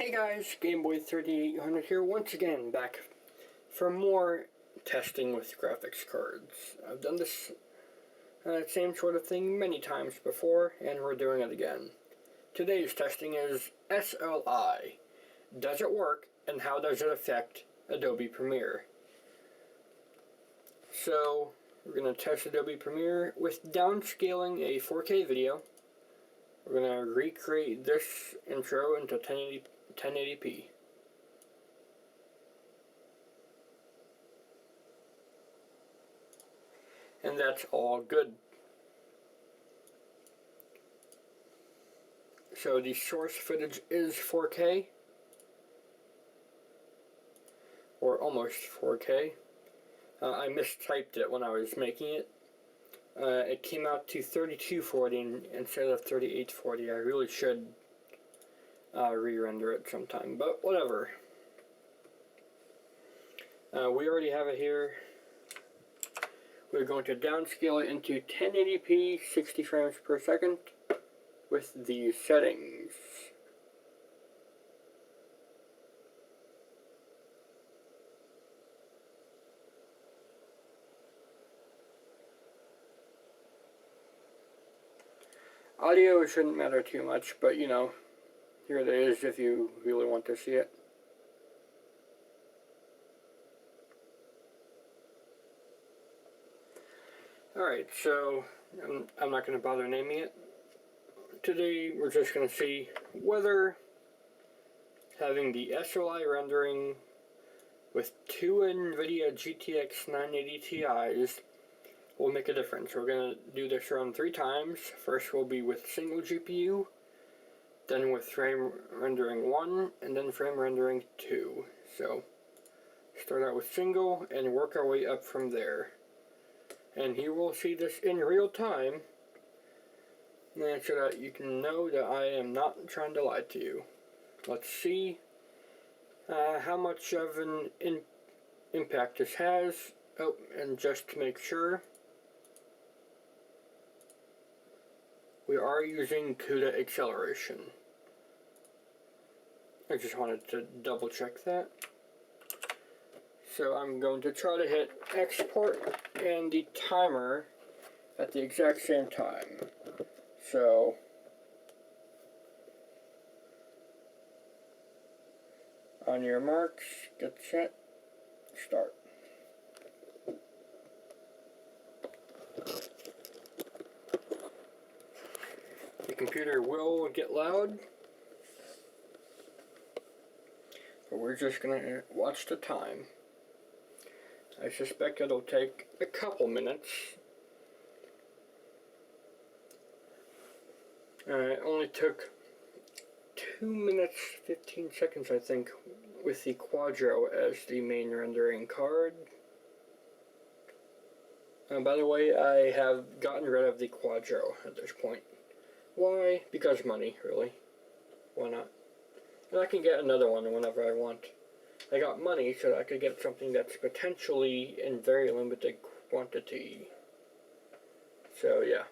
Hey guys, GameBoy3800 here once again, back for more testing with graphics cards. I've done this same sort of thing many times before, and we're doing it again. Today's testing is SLI. Does it work, and how does it affect Adobe Premiere? So, we're going to test Adobe Premiere with downscaling a 4K video. We're going to recreate this intro into 1080p. And that's all good. So the source footage is 4K, or almost 4K. I mistyped it when I was making it. It came out to 3240 instead of 3840. I really should re-render it sometime, but whatever. We already have it here. We're going to downscale it into 1080p 60 frames per second with these settings. Audio shouldn't matter too much, but you know, here it is if you really want to see it. Alright, so I'm not going to bother naming it. Today we're just going to see whether having the SLI rendering with two NVIDIA GTX 980 Ti's will make a difference. We're going to do this run 3 times. First will be with single GPU, then with frame rendering 1, and then frame rendering 2. So start out with single and work our way up from there. And here we'll see this in real time, and so that you can know that I am not trying to lie to you. Let's see how much of an impact this has. Oh, and just to make sure, we are using CUDA acceleration. I just wanted to double check that. So I'm going to try to hit export and the timer at the exact same time. So on your marks, get set, start. The computer will get loud, but we're just going to watch the time. I suspect it'll take a couple minutes. It only took 2 minutes 15 seconds, I think, with the Quadro as the main rendering card. By the way, I have gotten rid of the Quadro at this point. Why? Because money, really. Why not? And I can get another one whenever I want. I got money so that I could get something that's potentially in very limited quantity. So, yeah.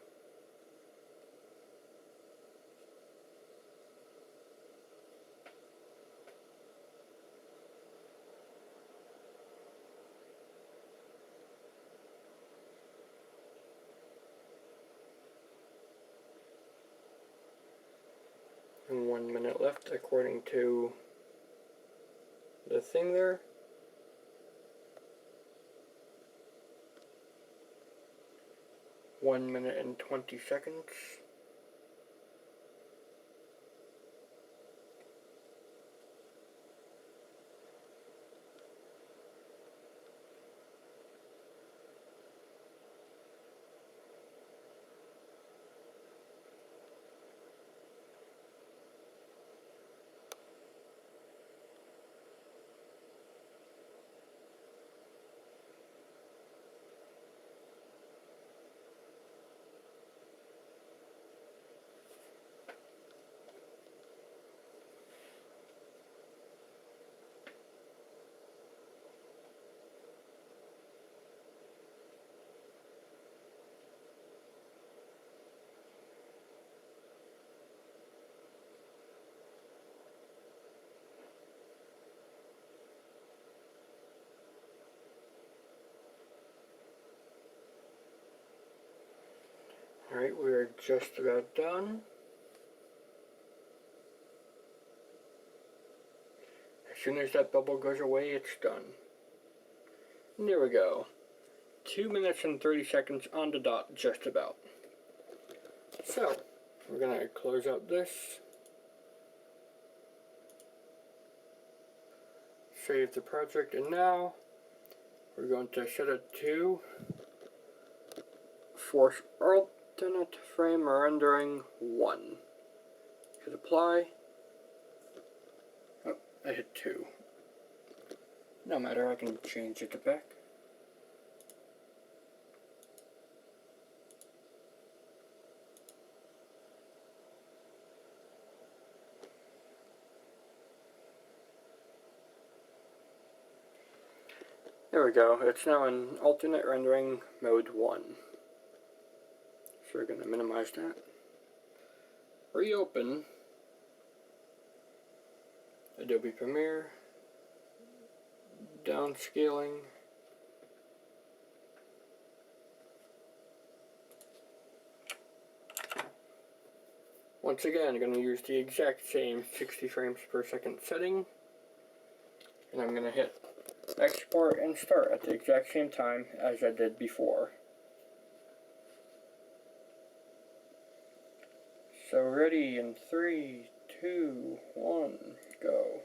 And 1 minute left according to the thing there. One minute and 20 seconds. Alright, we're just about done. As soon as that bubble goes away, it's done. And there we go. 2 minutes and 30 seconds on the dot, just about. So, we're going to close out this. Save the project, and now we're going to set it to force alternate frame rendering 1. Hit apply. Oh, I hit 2. No matter, I can change it to back. There we go, it's now in alternate rendering mode 1. So we're going to minimize that. Reopen Adobe Premiere, downscaling, once again I'm going to use the exact same 60 frames per second setting, and I'm going to hit export and start at the exact same time as I did before. So ready in 3, 2, 1, go.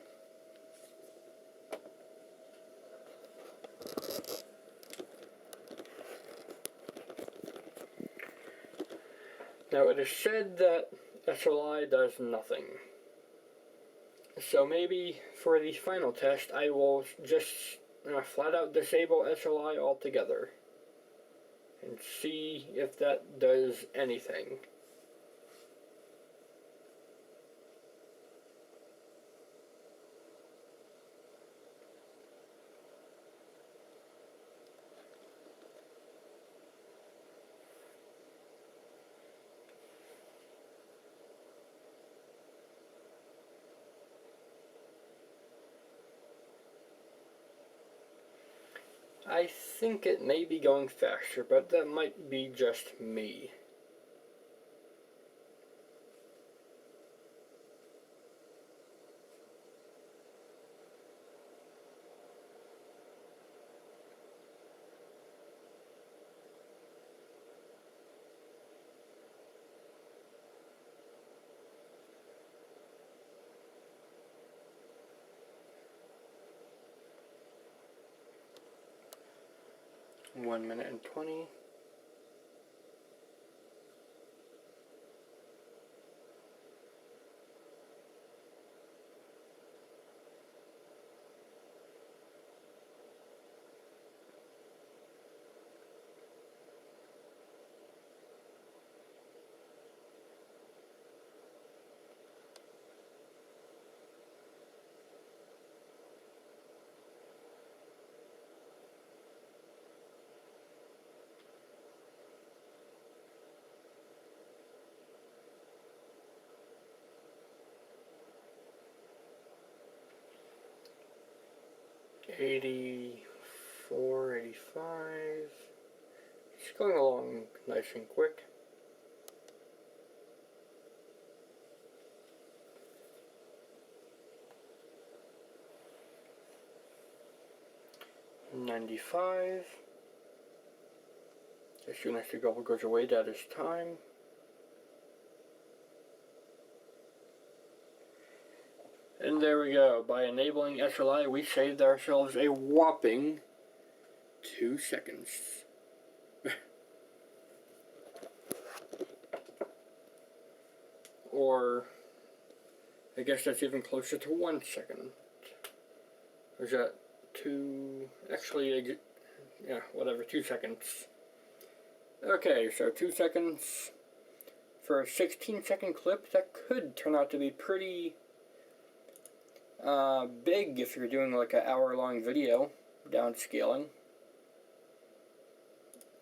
Now it is said that SLI does nothing. So maybe for the final test I will just flat out disable SLI altogether and see if that does anything. I think it may be going faster, but that might be just me. One minute and 20. $84, $85. It's going along nice and quick. $95. As soon as the bubble goes away, that is time. And there we go. By enabling SLI, we saved ourselves a whopping 2 seconds. Or, I guess that's even closer to 1 second. Or is that 2? Actually, yeah, whatever, 2 seconds. Okay, so 2 seconds for a 16-second clip. That could turn out to be pretty big if you're doing like an hour-long video, downscaling.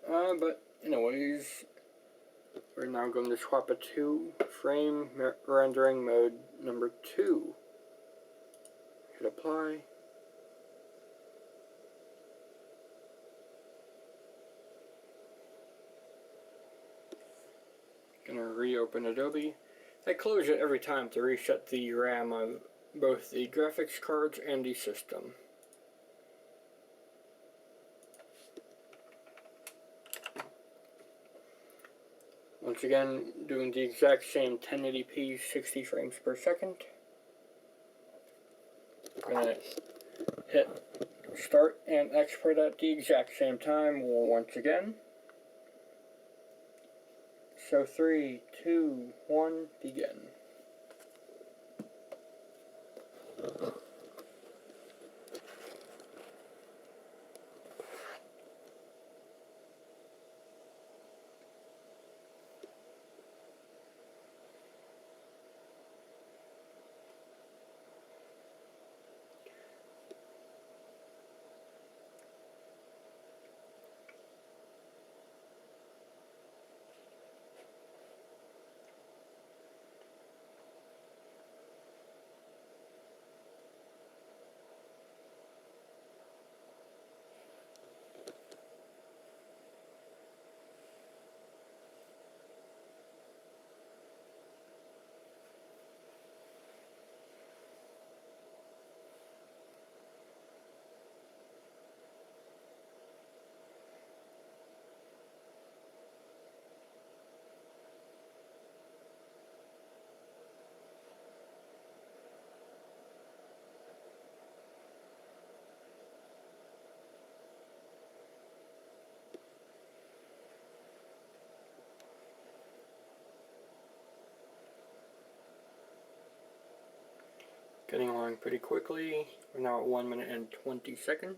But anyways, we're now going to swap it to frame rendering mode number 2. Hit apply. open Adobe. I close it every time to reset the RAM of both the graphics cards and the system. Once again, doing the exact same 1080p 60 frames per second. I'm going to hit start and export at the exact same time once again. So 3, 2, 1, begin. Getting along pretty quickly. We're now at 1 minute and 20 seconds.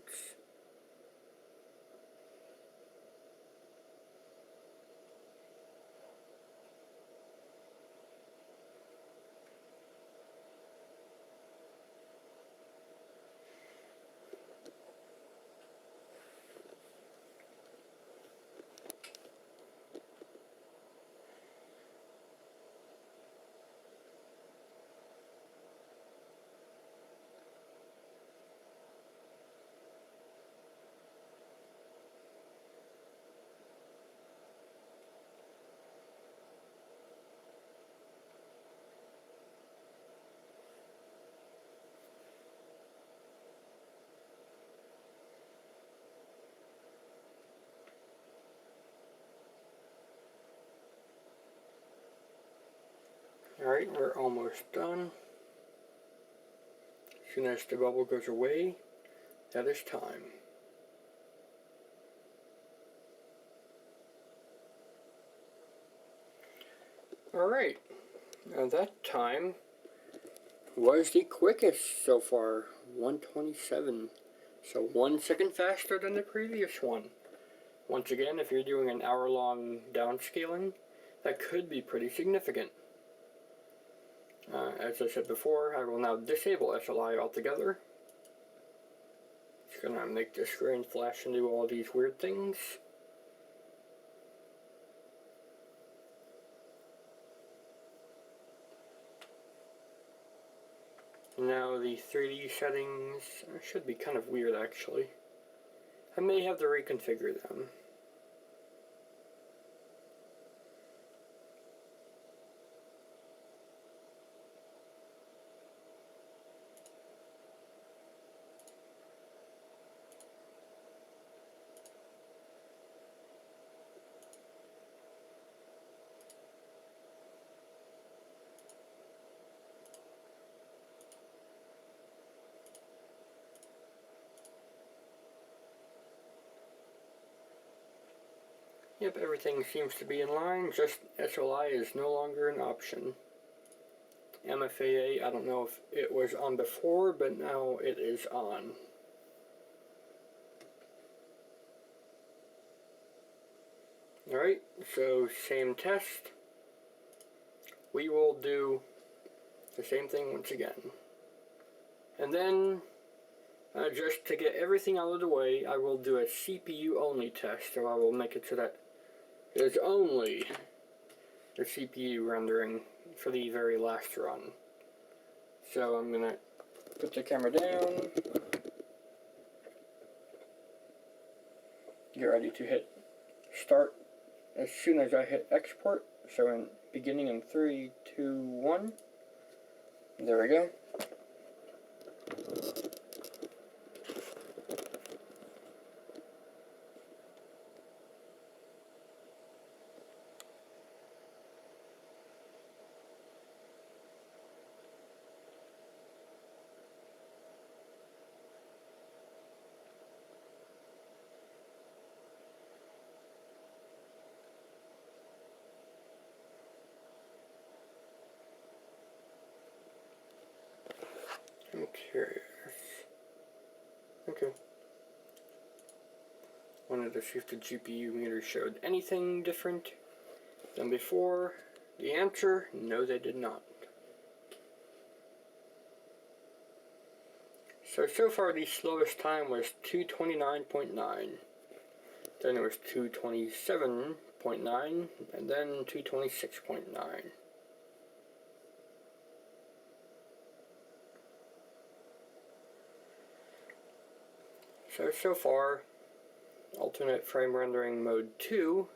Alright, we're almost done. As soon as the bubble goes away, that is time. Alright, now that time was the quickest so far, 127. So 1 second faster than the previous one. Once again, if you're doing an hour-long downscaling, that could be pretty significant. As I said before, I will now disable SLI altogether. Just gonna make the screen flash and do all these weird things. Now the 3D settings should be kind of weird actually. I may have to reconfigure them. Yep, everything seems to be in line, just SLI is no longer an option. MFAA, I don't know if it was on before, but now it is on. Alright, so same test. We will do the same thing once again. And then, just to get everything out of the way, I will do a CPU only test, so I will make it so that there's only the CPU rendering for the very last run. So I'm gonna put the camera down, get ready to hit start as soon as I hit export. So in beginning in 3, 2, 1. There we go. I'm curious. Okay. Wanted to see if the GPU meter showed anything different than before. The answer, no, they did not. So far the slowest time was 229.9. Then it was 227.9, and then 226.9. So far, alternate frame rendering mode 2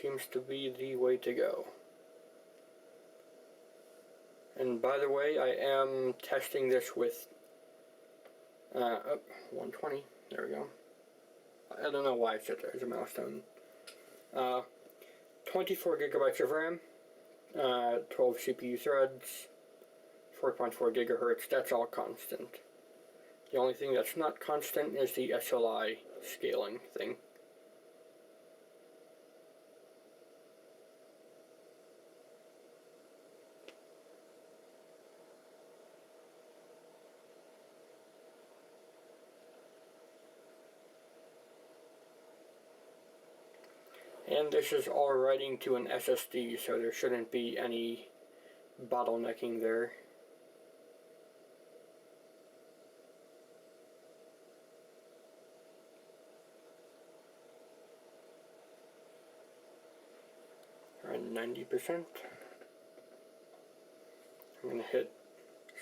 seems to be the way to go. And by the way, I am testing this with 120. There we go. I don't know why I set that as a milestone. 24 gigabytes of RAM, 12 CPU threads, 4.4 gigahertz. That's all constant. The only thing that's not constant is the SLI scaling thing. And this is all writing to an SSD, so there shouldn't be any bottlenecking there. Around 90%. I'm going to hit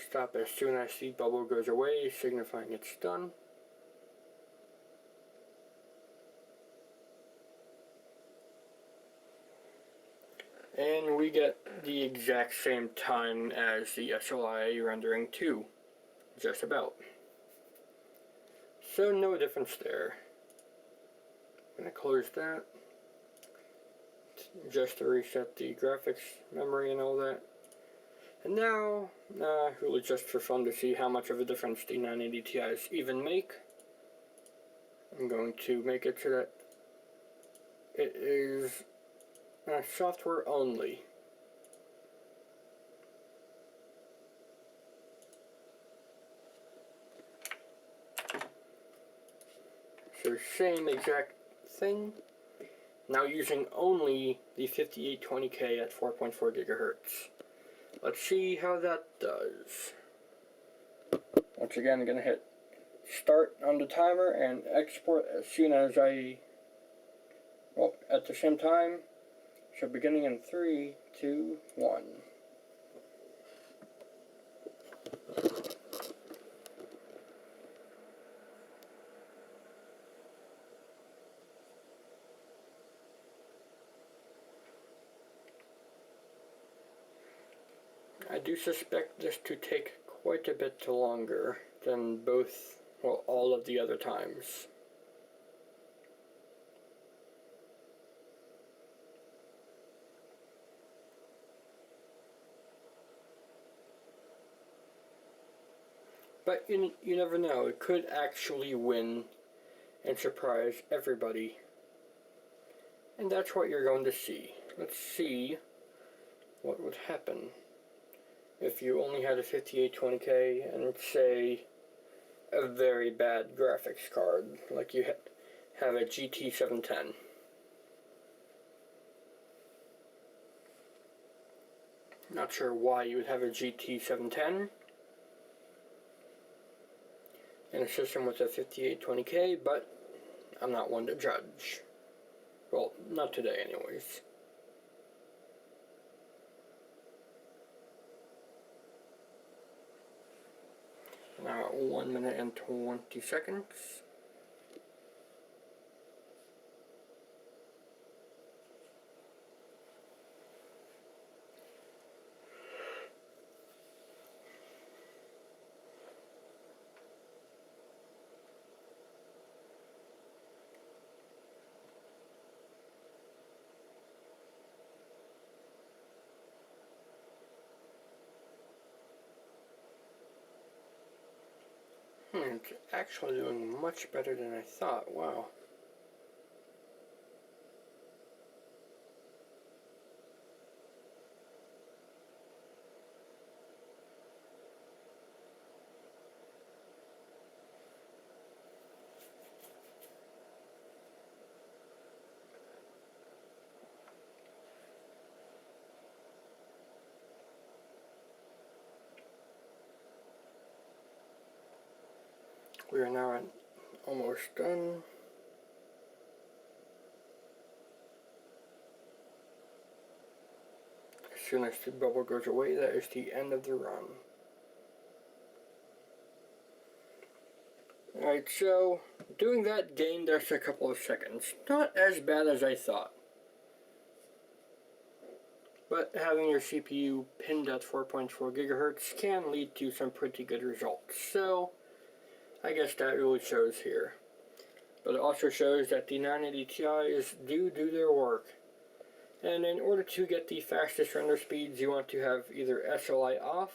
stop as soon as the bubble goes away, signifying it's done. And we get the exact same time as the SLI rendering 2, just about. So no difference there. I'm going to close that, just to reset the graphics memory and all that. And now, really just for fun to see how much of a difference the 980 Ti's even make, I'm going to make it so that it is software only. So same exact thing, now using only the 5820K at 4.4 gigahertz. Let's see how that does. Once again, I'm going to hit start on the timer and export as soon as at the same time. So beginning in 3, 2, 1. I do suspect this to take quite a bit longer than all of the other times. But you never know, it could actually win and surprise everybody. And that's what you're going to see. Let's see what would happen if you only had a 5820K and let's say a very bad graphics card, like you have a GT 710. Not sure why you would have a GT 710 in a system with a 5820K, but I'm not one to judge. Well, not today anyways. Now 1 minute and 20 seconds. It's actually doing much better than I thought. Wow. We are now almost done. As soon as the bubble goes away, that is the end of the run. Alright, so doing that gained us a couple of seconds. Not as bad as I thought. But having your CPU pinned at 4.4 gigahertz can lead to some pretty good results. So I guess that really shows here. But it also shows that the 980 Ti's do their work. And in order to get the fastest render speeds, you want to have either SLI off,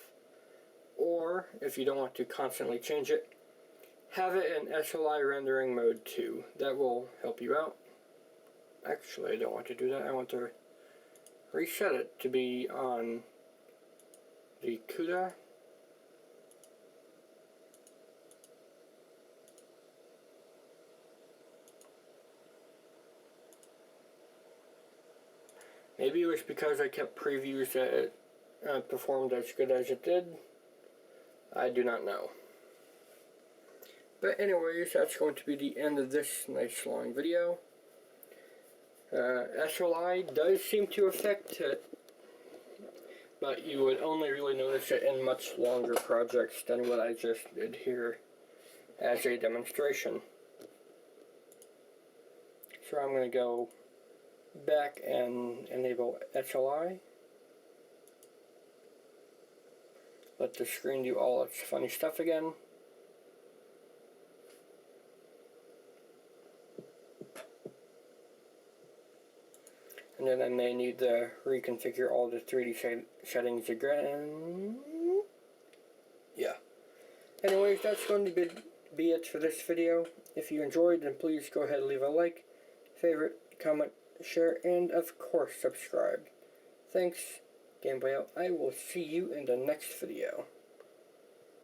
or if you don't want to constantly change it, have it in SLI rendering mode 2. That will help you out. Actually, I don't want to do that. I want to reset it to be on the CUDA. Maybe it was because I kept previews that it performed as good as it did. I do not know. But anyways, that's going to be the end of this nice long video. SLI does seem to affect it, but you would only really notice it in much longer projects than what I just did here as a demonstration. So I'm going to go back and enable SLI. Let the screen do all its funny stuff again. And then I may need to reconfigure all the 3D settings again. Yeah. Anyways, that's going to be it for this video. If you enjoyed, then please go ahead and leave a like, favorite, comment, share, and of course subscribe. Thanks, Game Boy out. I will see you in the next video.